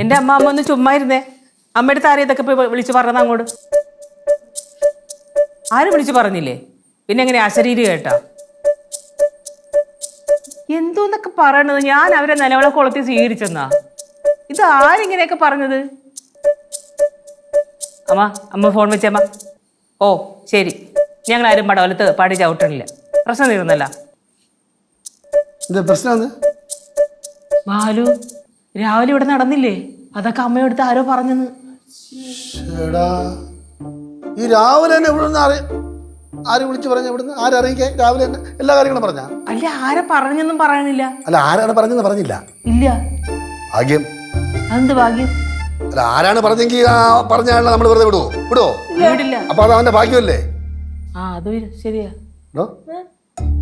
എന്റെ അമ്മ ഒന്ന് ചുമ്മാ ഇരുന്നേ. അമ്മയുടെ ആരെയും ഇതൊക്കെ പോയി വിളിച്ചു പറഞ്ഞത് അങ്ങോട്ട്. ആരും വിളിച്ചു പറഞ്ഞില്ലേ? പിന്നെ എങ്ങനെ അശരീരി കേട്ടാ? എന്തോന്നൊക്കെ പറയണത്? ഞാൻ അവരെ നിലവിളെ കൊളത്തി സ്വീകരിച്ചെന്നാ? ഇത് ആരിങ്ങനെയൊക്കെ പറഞ്ഞത്? അമ്മ ഫോൺ വെച്ചമ്മ. ഓ ശരി, ഞങ്ങൾ ആരും പടവലത്ത് പാടി ചവിട്ടണില്ല. പ്രശ്നം തീർന്നല്ല. ബാലു രാവിലെ ഇവിടെ നടന്നില്ലേ? അതൊക്കെ അമ്മയോടുത്ത് ആരോ പറഞ്ഞെന്ന്. ഈ രാവിലെ തന്നെ ഇവിടുന്ന് ആര് വിളിച്ചു പറഞ്ഞ? ഇവിടുന്ന് ആരറിയിക്കേ? രാവിലെ തന്നെ എല്ലാ കാര്യങ്ങളും പറഞ്ഞ? അല്ല, ആരെ പറഞ്ഞെന്നും പറയണില്ല. അല്ല, ആരാണ് പറഞ്ഞെന്ന് പറഞ്ഞില്ല. ഇല്ല. ഭാഗ്യം. അതെന്ത് ഭാഗ്യം? അല്ല, ആരാണ് പറഞ്ഞെങ്കിൽ പറഞ്ഞ ആളെ നമ്മൾ വെറുതെ വിടുവോ? വീടില്ല. അപ്പൊ അത് അവന്റെ ഭാഗ്യമല്ലേ? അത് ശരിയാ.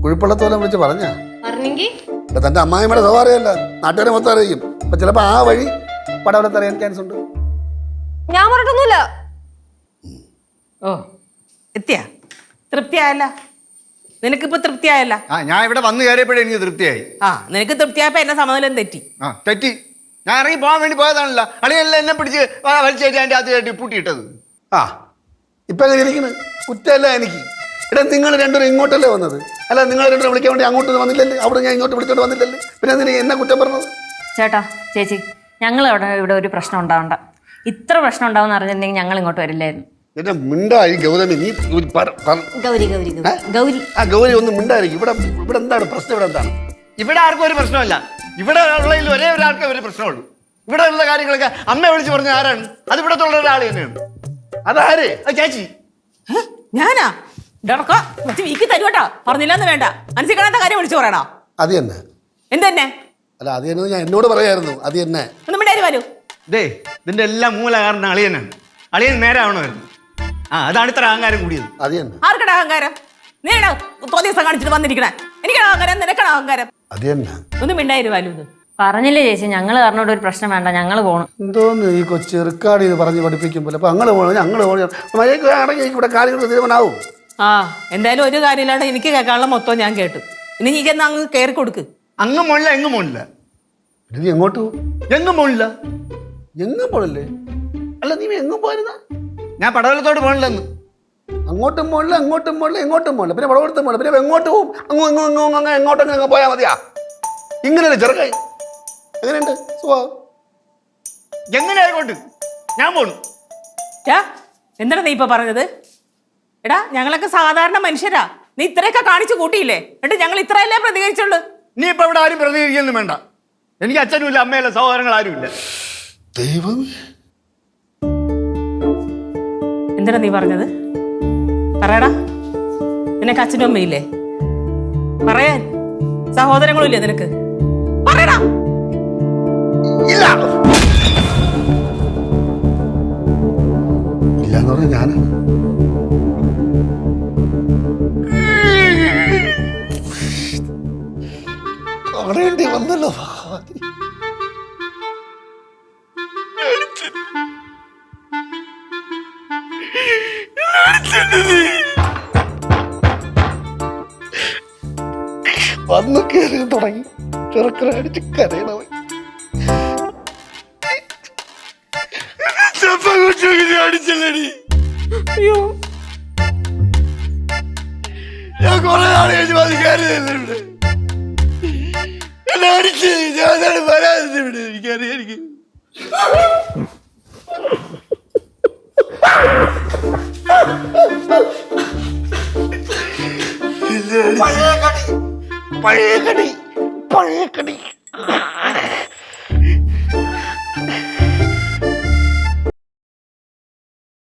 കുഴിപ്പള്ളത്തോലെ വിളിച്ച് പറഞ്ഞ തന്റെ അമ്മായിമ്മയുടെ സ്വഭാവമല്ല, നാട്ടുകാരെ മൊത്തം അറിയിക്കും. അപ്പൊ ചിലപ്പോ ആ വഴി പടവലത്ത് അറിയാൻ ചാൻസ് ഉണ്ട്. ഞാൻ പറഞ്ഞിട്ടൊന്നുമില്ല. ഓ എത്തിയാ? തൃപ്തിയായല്ല? നിനക്കിപ്പോ തൃപ്തിയായല്ല? ഞാൻ ഇവിടെ വന്നു കയറിയപ്പോഴേ എനിക്ക് തൃപ്തിയായി. നിനക്ക് തൃപ്തിയായപ്പോ എന്നെ സമ്മതം തെറ്റി. തെറ്റി. ഞാൻ ഇറങ്ങി പോകാൻ വേണ്ടി പോയതാണല്ല. അളിയെല്ലാം എന്നെ പിടിച്ച് വലിച്ചേറ്റി അതിന്റെ അകത്ത് പൂട്ടിയിട്ടത്. ഇപ്പൊ എങ്ങനെ ഇരിക്കുന്നു? കുറ്റമല്ല എനിക്ക്. ഇവിടെ നിങ്ങൾ രണ്ടുപേരും ഇങ്ങോട്ടല്ലേ വന്നത്? അല്ല, നിങ്ങൾ രണ്ടുപേരും വിളിക്കാൻ വേണ്ടി അങ്ങോട്ട് വന്നില്ലല്ലേ? അവിടെ ഞാൻ ഇങ്ങോട്ട് വിളിച്ചോണ്ട് വന്നില്ലല്ലേ? പിന്നെ എന്തിനാ എന്നെ കുറ്റം പറഞ്ഞത്? ചേട്ടാ ചേച്ചി, ഞങ്ങൾ ഇവിടെ ഒരു പ്രശ്നം ഉണ്ടാവണ്ട. ഇത്ര പ്രശ്നം ഉണ്ടാവുമെന്ന് അറിഞ്ഞിട്ടുണ്ടെങ്കിൽ ഞങ്ങൾ ഇങ്ങോട്ട് വരില്ലായിരുന്നു. എന്നെ മിണ്ടായി ഗൗതമി. നീ ഗൗരി ഗൗരി ഗൗരി ഗൗരി ഒന്ന് മിണ്ടായിരിക്കും. ഇവിടെ എന്താണ് പ്രശ്നം? ഇവിടെ എന്താണ്? ഇവിടെ ആർക്കും ഒരു പ്രശ്നമല്ല. ഇവിടെ ഉള്ളതിൽ ഒരേ ഒരാൾക്കേ ഒരു പ്രശ്നമുള്ളൂ. ഇവിടെ ഉള്ള കാര്യങ്ങളൊക്കെ അമ്മ വിളിച്ച് പറഞ്ഞ ആരാണ്? അത് ഇവിടെ ഉള്ള ഒരാൾ തന്നെയാണ്. അതാര്? ചേച്ചി. ഞാനാ? വീക്ക് തരുവട്ടാ. പറഞ്ഞില്ലെന്ന് വേണ്ട. മനസ്സിലാത്ത കാര്യം വിളിച്ചു പറയണോ? അത് തന്നെ. എന്തെന്നെ? അല്ല, അത് തന്നെ ഞാൻ എന്നോട് പറയായിരുന്നു. അത് തന്നെ. ഒന്നും മിണ്ടായി. ഇതിന്റെ എല്ലാം മൂല കാരണം അളിയനാണ്. അളിയൻ നേരെ ആവണമായിരുന്നു. അതാണ് ഇത്ര അഹങ്കാരം കൂടിയത്. അത് തന്നെ. ആർക്കടാ അഹങ്കാരം? നീടാ തോന്നിയ കാണിച്ചിട്ട് വന്നിരിക്കണേ. എനിക്കാണ് അഹങ്കാരം, നിനക്കാണ് അഹങ്കാരം. അത് തന്നെ. ഒന്നും മിണ്ടായിരുന്നു. ഇത് പറഞ്ഞില്ലേ ചേച്ചി, ഞങ്ങൾ പറഞ്ഞോട് ഒരു പ്രശ്നം വേണ്ട, ഞങ്ങൾ പോകണം. എന്തോന്ന് ഈ കൊച്ചു റെക്കാർഡ് ചെയ്ത് പറഞ്ഞ് പഠിപ്പിക്കുമ്പോൾ അപ്പൊ ഞങ്ങൾ പോകണം, ഞങ്ങൾ പോകണം. ഇവിടെ കാര്യങ്ങൾ തീരുമാനാവും. എന്തായാലും ഒരു കാര്യമില്ലാണ്ട് എനിക്ക് കേൾക്കാനുള്ള മൊത്തം ഞാൻ കേട്ടു. ഇനി നീ ചെന്ന് അങ്ങ് കയറി കൊടുക്ക്. അങ്ങ് മോളില്ല, എങ്ങും മോളില്ല. നീ എങ്ങോട്ട് പോകും? എങ്ങും മോളില്ല. എങ്ങും പോണല്ലേ? അല്ല, നീ എങ്ങും പോയിരുന്ന? ഞാൻ പടവലത്തോട്ട് പോകണില്ലെന്ന്. അങ്ങോട്ടും പോണില്ല, അങ്ങോട്ടും പോണില്ല, എങ്ങോട്ടും പോണില്ല. പിന്നെ പടവലത്തും പോണില്ല. പിന്നെ എങ്ങോട്ട് പോകും? എങ്ങോട്ടും പോയാൽ മതിയാ? ഇങ്ങനെയല്ലേ ചെറുക്കായി? എങ്ങനെയുണ്ട് സ്വഭാവം? എങ്ങനെ ആയിക്കോട്ട് ഞാൻ പോണു. എന്താണ് നീ ഇപ്പൊ പറഞ്ഞത്? എടാ, ഞങ്ങളൊക്കെ സാധാരണ മനുഷ്യരാ. നീ ഇത്രയൊക്കെ കാണിച്ചു കൂട്ടിയില്ലേ? എന്നിട്ട് ഞങ്ങൾ ഇത്രയല്ലേ പ്രതികരിച്ചുള്ളൂ. നീ ഇപ്പൊ ഇവിടെ ആരും പ്രതികരിക്കൊന്നും വേണ്ട. എനിക്ക് അച്ഛനും ഇല്ല, അമ്മയല്ല, സഹോദരങ്ങൾ ആരുമില്ല. ദൈവം, എന്തിനാ നീ പറഞ്ഞത്? പറയടാ. നിനക്ക് അച്ഛനും അമ്മയില്ലേ? പറയാൻ സഹോദരങ്ങളും ഇല്ലേ നിനക്ക്? പറയടാ. ഇല്ലാന്ന് പറഞ്ഞ ഞാനാണ്. കാണേണ്ടി വന്നല്ലോ. വന്ന് കയറി തുടങ്ങി ചെറുക്കനടിച്ച് കരയണവൻ. അടിച്ചല്ലടി. ഞാൻ കുറെ നാൾ കഴിഞ്ഞ് വന്ന് കയറിയല്ലേ എന്നെ അടിച്ച്. ഞാൻ വരാതെ ഇവിടെ എനിക്കറിയാം. എനിക്ക് പഴയ കടി.